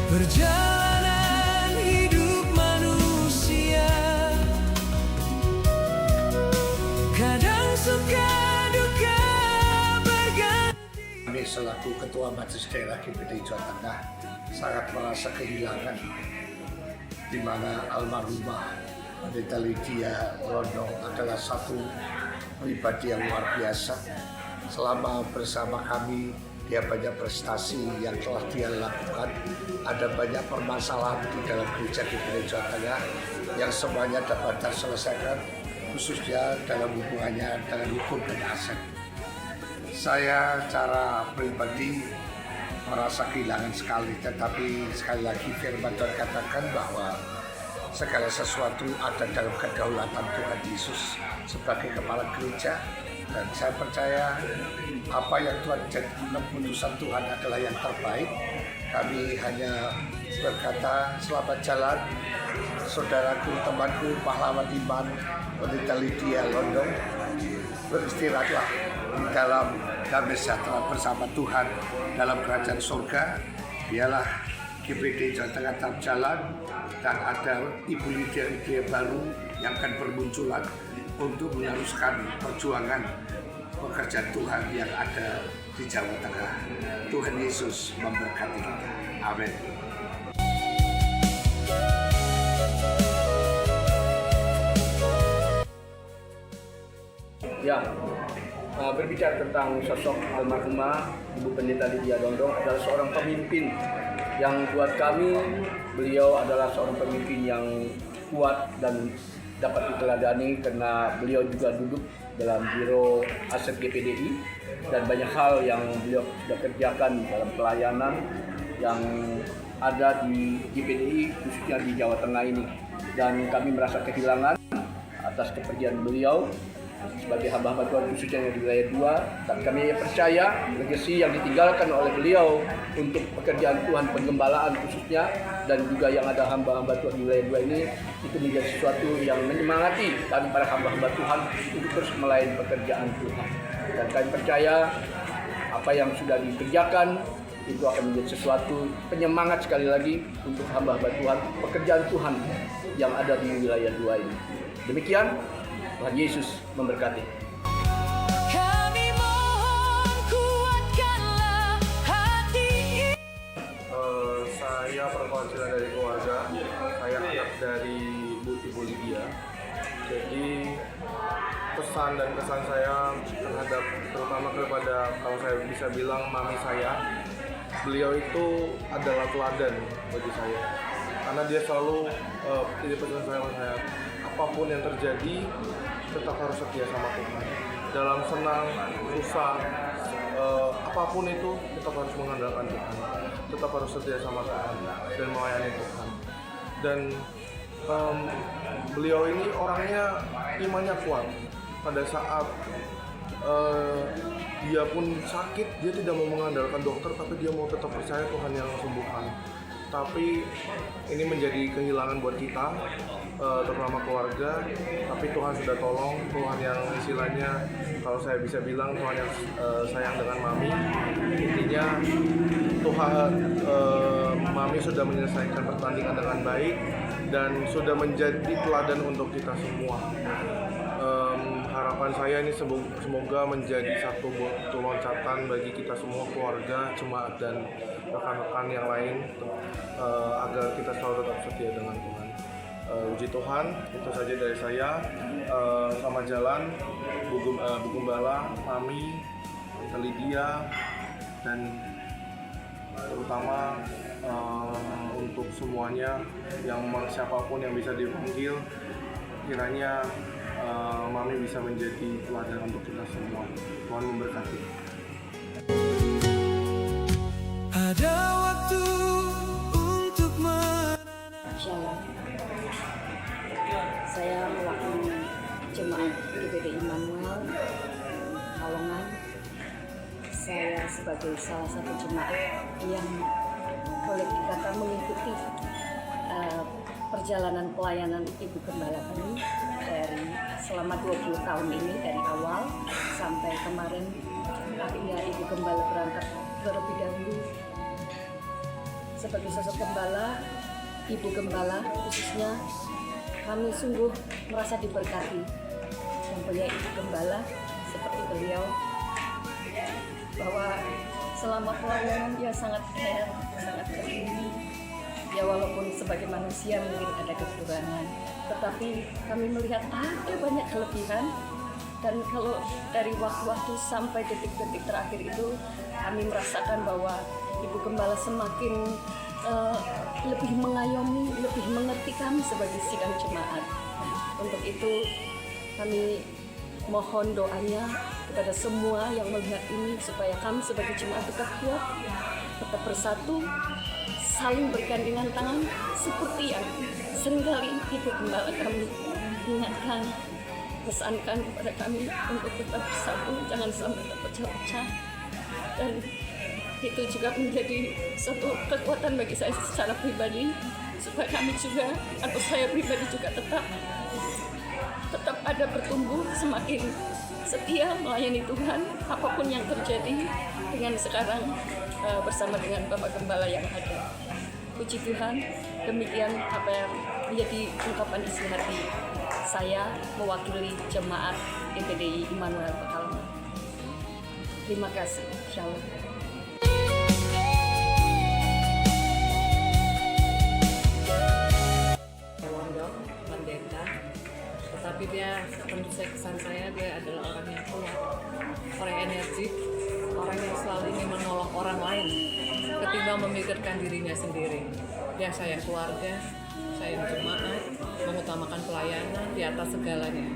Perjalanan hidup manusia, kadang suka duka berganti. Kami selaku Ketua Majelis Daerah GPDI Jawa Tengah sangat merasa kehilangan di mana almarhumah Pendeta Lydia Londong adalah satu pribadi yang luar biasa. Selama bersama kami, dia banyak prestasi yang telah dia lakukan. Ada banyak permasalahan di dalam gereja GPDI Jawa Tengah yang semuanya dapat terselesaikan, khususnya dalam hubungannya dengan hukum dan aset. Saya secara pribadi merasa kehilangan sekali, tetapi sekali lagi firman Tuhan katakan bahwa segala sesuatu ada dalam kedaulatan Tuhan Yesus sebagai kepala gereja, dan saya percaya apa yang Tuhan jadikan keputusan Tuhan adalah yang terbaik. Kami hanya berkata selamat jalan saudaraku, temanku, pahlawan iman Pendeta Lydia Londong. Beristirahatlah di dalam damai sejahtera bersama Tuhan dalam kerajaan surga. Biarlah GPDI Jawa Tengah tetap jalan, dan ada Ibu Lydia baru yang akan bermunculan untuk meneruskan perjuangan pekerjaan Tuhan yang ada di Jawa Tengah. Tuhan Yesus memberkati kita. Amin. Ya, berbicara tentang sosok almarhumah Ibu Pendeta Lydia Londong adalah seorang pemimpin yang buat kami, beliau adalah seorang pemimpin yang kuat dan dapat diteladani karena beliau juga duduk dalam Biro Aset GPDI dan banyak hal yang beliau sudah kerjakan dalam pelayanan yang ada di GPDI khususnya di Jawa Tengah ini, dan kami merasa kehilangan atas kepergian beliau sebagai hamba-hamba Tuhan khususnya di wilayah 2, dan kami percaya legasi yang ditinggalkan oleh beliau untuk pekerjaan Tuhan penggembalaan khususnya, dan juga yang ada hamba-hamba Tuhan di wilayah 2 ini, itu menjadi sesuatu yang menyemangati kami para hamba-hamba Tuhan untuk terus melayani pekerjaan Tuhan. Dan kami percaya apa yang sudah dikerjakan itu akan menjadi sesuatu penyemangat sekali lagi untuk hamba-hamba Tuhan, pekerjaan Tuhan yang ada di wilayah 2 ini. Demikian, Tuhan Yesus memberkati. Kami mohon kuatkanlah hati. Saya perwakilan dari keluarga. Saya anak dari Ibu Lydia. Jadi pesan dan kesan saya terhadap, terutama kepada, kalau saya bisa bilang, mami saya, beliau itu adalah teladan bagi saya. Karena dia selalu ini pesan saya, apapun yang terjadi tetap harus setia sama Tuhan. Dalam senang, susah, apapun itu tetap harus mengandalkan Tuhan. Tetap harus setia sama Tuhan dan melayani Tuhan. Dan beliau ini orangnya imannya kuat. Pada saat dia pun sakit, dia tidak mau mengandalkan dokter, tapi dia mau tetap percaya Tuhan yang sembuhkan. Tapi ini menjadi kehilangan buat kita, terutama keluarga. Tapi Tuhan sudah tolong, Tuhan yang istilahnya, kalau saya bisa bilang, Tuhan yang sayang dengan mami. Intinya Tuhan, mami sudah menyelesaikan pertandingan dengan baik dan sudah menjadi teladan untuk kita semua. Harapan saya ini semoga menjadi satu loncatan bagi kita semua, keluarga, jemaat, dan rekan-rekan yang lain, agar kita selalu tetap setia dengan Tuhan. Puji Tuhan, itu saja dari saya. Selamat jalan, Bu Gembala, Mami, Lydia, dan terutama untuk semuanya, yang siapapun yang bisa dipanggil, kiranya Mami bisa menjadi teladan untuk kita semua. Tuhan memberkati. Ada waktu untuk Shalom. Saya mewakili jemaat GPDI Immanuel Kalongan. Saya sebagai salah satu jemaat yang boleh dikatakan mengikuti perjalanan pelayanan Ibu Gembala kami dari selama 20 tahun ini, dari awal sampai kemarin akhirnya Ibu Gembala berangkat terlebih dahulu. sebagai sosok gembala, ibu gembala khususnya, kami sungguh merasa diberkati mempunyai ibu gembala seperti beliau, bahwa selama pelayanan dia sangat care, sangat peduli. Ya walaupun sebagai manusia mungkin ada kekurangan, tetapi kami melihat ada banyak kelebihan. Dan kalau dari waktu-waktu sampai detik-detik terakhir itu, kami merasakan bahwa Ibu Gembala semakin lebih mengayomi, lebih mengerti kami sebagai sidang jemaat. Untuk itu kami mohon doanya kepada semua yang melihat ini, supaya kami sebagai jemaat tetap kuat, tetap bersatu, saling bergandengan tangan, seperti yang seringkali Ibu Gembala kami ingatkan, pesankan kepada kami untuk tetap bersatu, jangan sampai terpecah-pecah. Dan itu juga menjadi suatu kekuatan bagi saya secara pribadi, supaya kami juga, atau saya pribadi juga tetap ada bertumbuh, semakin setia melayani Tuhan apapun yang terjadi dengan sekarang bersama dengan Bapak Gembala yang ada. Puji Tuhan, demikian apa yang menjadi ungkapan isi hati saya mewakili jemaat GPDI Immanuel Pekalongan. Terima kasih. Shalom. London, pendeta, tetapi dia, menurut saya, kesan saya, dia adalah orang yang kuat, orang yang energik, orang yang selalu ingin menolong orang lain ketimbang memikirkan dirinya sendiri. Dia sayang keluarga, sayang jemaat, mengutamakan pelayanan di atas segalanya.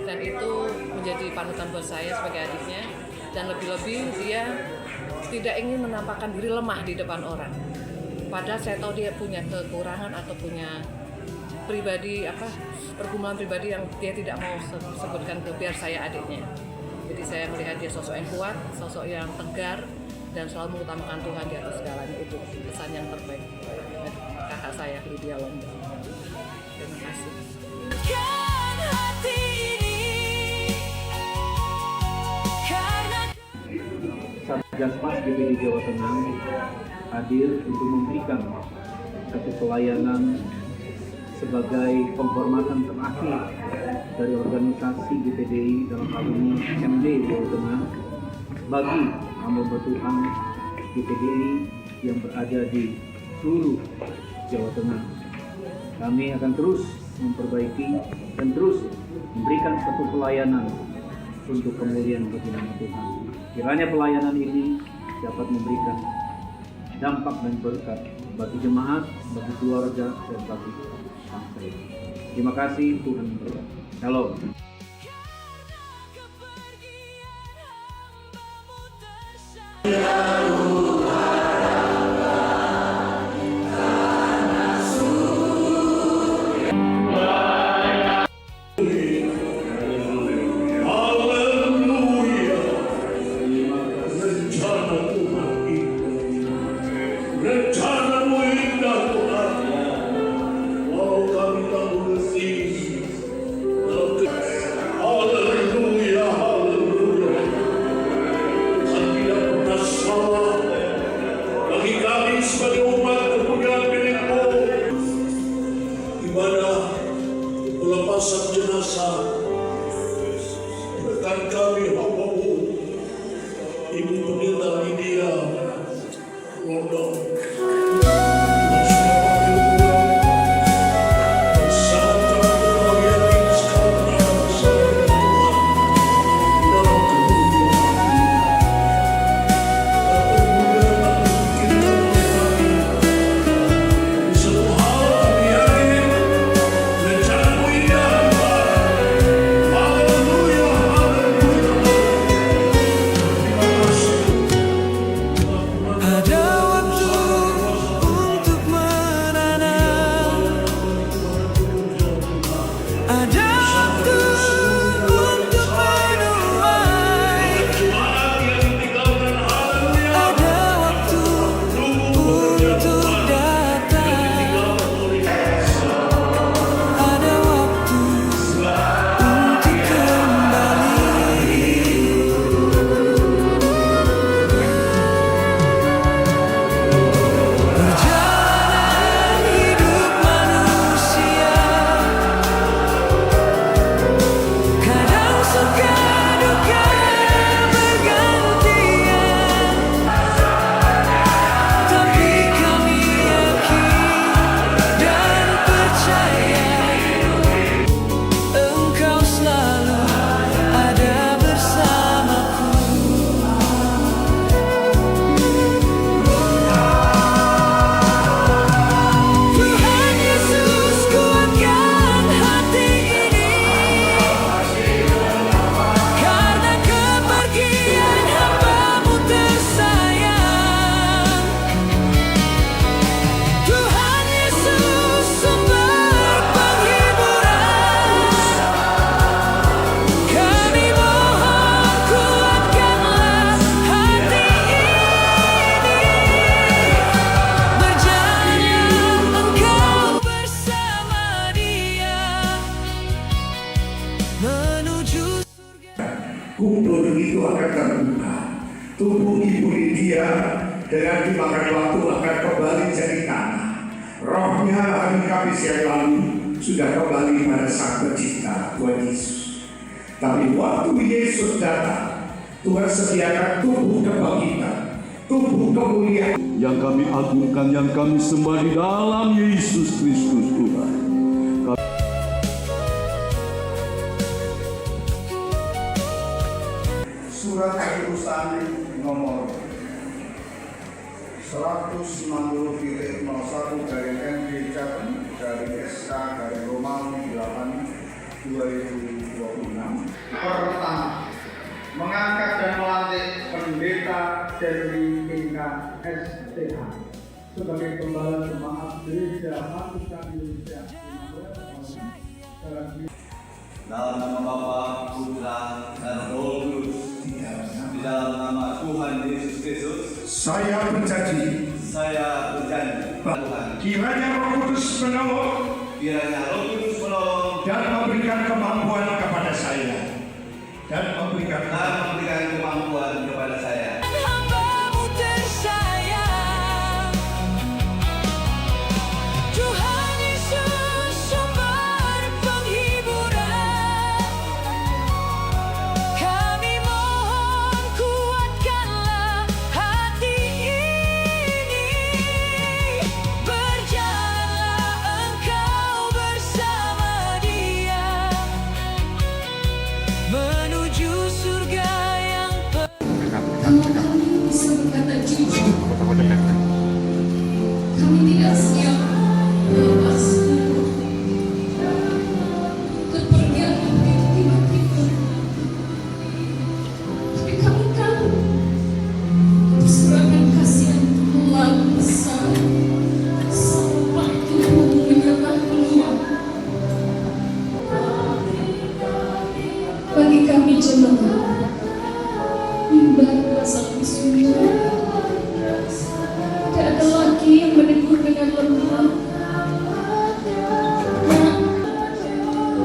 Dan itu menjadi panutan buat saya sebagai adiknya. Dan lebih-lebih dia tidak ingin menampakkan diri lemah di depan orang. Padahal saya tahu dia punya kekurangan atau punya pergumulan pribadi yang dia tidak mau sebutkan ke biar saya adiknya. Jadi saya melihat dia sosok yang kuat, sosok yang tegar, dan selalu mengutamakan Tuhan di atas segalanya. Itu pesan yang terbaik dari kakak saya, Lydia London. Terima kasih. Kan hati ini karena Satgas Pas GPD Jawa Tengah hadir untuk memberikan satu pelayanan sebagai penghormatan terakhir dari organisasi GPDI dalam hal ini MD Jawa Tengah bagi hamba Tuhan GPDI yang berada di seluruh Jawa Tengah. Kami akan terus memperbaiki dan terus memberikan satu pelayanan untuk kemuliaan bagi nama Tuhan. Kiranya pelayanan ini dapat memberikan dampak dan berkat bagi jemaat, bagi keluarga, dan bagi bangsa ini. Terima kasih, Tuhan memberkati. Shalom. Rencanamu indah Tuhan, walau kami tak mengerti. Haleluya, haleluya. Tuhan tidak pernah salah bagi kami sebagai umat kepunyaan milik-Mu. Ibadah pelepasan jenazah rekan kami hamba-Mu, Ibu Pendeta Lydia London. ada waktu Tubuh Ibu Lydia dengan dimakan waktu akan kembali jadi tanah. Rohnya hari Kamis yang lalu sudah kembali pada Sang Pencipta, Tuhan Yesus. Tapi waktu Yesus datang, Tuhan sediakan tubuh kebangkitan, tubuh kemuliaan yang kami agungkan, yang kami sembah di dalam Yesus Kristus Tuhan. Surat keputusan nomor 160/01 dari NG Jateng dari SK dari Romawi 8/2026. Pertama, mengangkat dan melantik pendeta Derby Inka STH sebagai pembala jemaat Gereja Baptisan Indonesia. Dalam nama Bapa, Putra, dan Roh Kudus, di dalam nama Tuhan Yesus Kristus, Saya berjanji, Tuhan, kiranya Roh Kudus menolong dan memberikan kemampuan kepada saya kemampuan kepada saya. Hamba-Mu tersayang, Tuhan Yesus sumber penghiburan. Kami mohon kuatkanlah hati ini, berjalanlah Engkau bersama Dia menuju surga yang Kalau kami bisa berkata jujur, kami tidak siap melepas kepergian yang tiba-tiba. Tapi kami tahu serangan kasih yang telah besar sampai Tuhan menyerah keluar. Bagi kami jemaat, mimbar satu sumber. Tidak ada lagi yang menegur dengan lemah. Nah,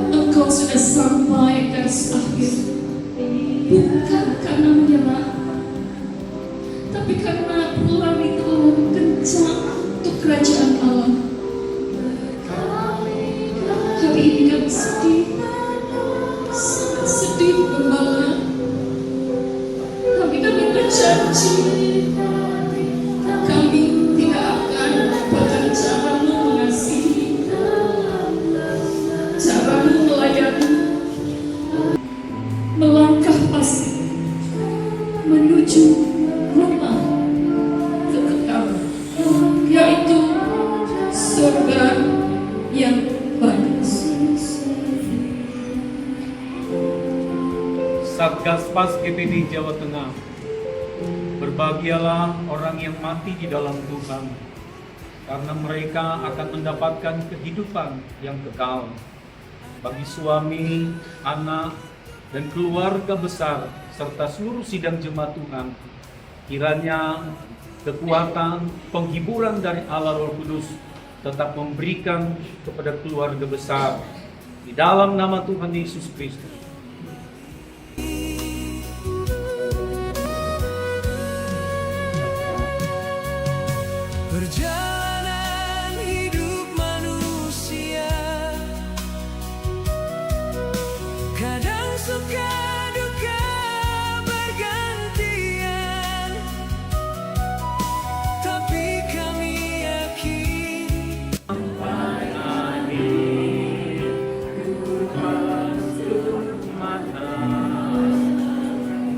Engkau sudah sampai garis akhir, bukan karena menyerah, tapi karena pulang itu kencang untuk kerajaan Allah. Hari ini kami sedih, sangat sedih Gembala. Tapi kami berjanji, kami tidak akan lupakan cara-Mu mengasihi, cara-Mu melayani, melangkah pasti menuju rumah kekekalan, yaitu surga yang baik. Satgas Pas GPD Jawa Tengah, berbahagialah orang yang mati di dalam Tuhan, karena mereka akan mendapatkan kehidupan yang kekal. Bagi suami, anak, dan keluarga besar, serta seluruh sidang jemaat Tuhan, kiranya kekuatan, penghiburan dari Allah Roh Kudus tetap memberikan kepada keluarga besar. Di dalam nama Tuhan Yesus Kristus. perjalanan hidup manusia, kadang suka duka bergantian, tapi kami yakin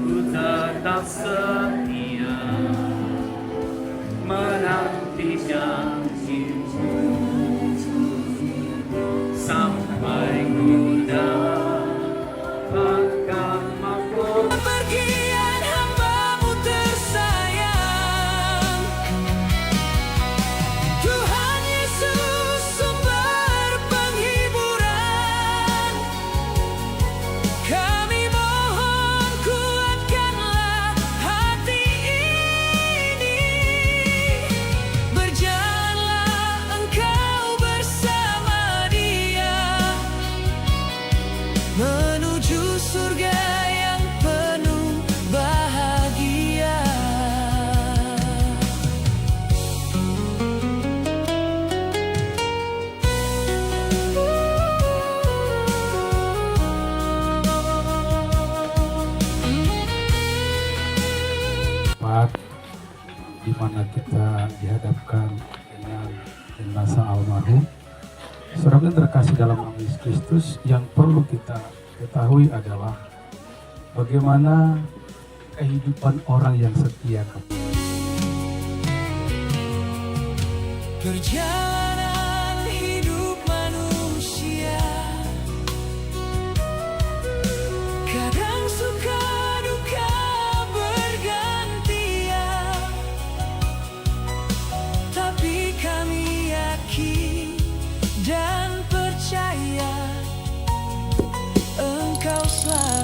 Ku tetap setia menantikan sampai ku dapatkan makhluk. kepergian hamba-Mu tersayang, Tuhan Yesus sumber penghiburan. Kami mohon kuatkanlah hati ini, berjalan kita dihadapkan dengan jenazah almarhum. Saudara yang terkasih dalam nama Yesus Kristus, yang perlu kita ketahui adalah bagaimana kehidupan orang yang setia kepada Perjalanan hidup manusia, kadang suka duka bergantian, tapi kami yakin dan percaya Engkau selalu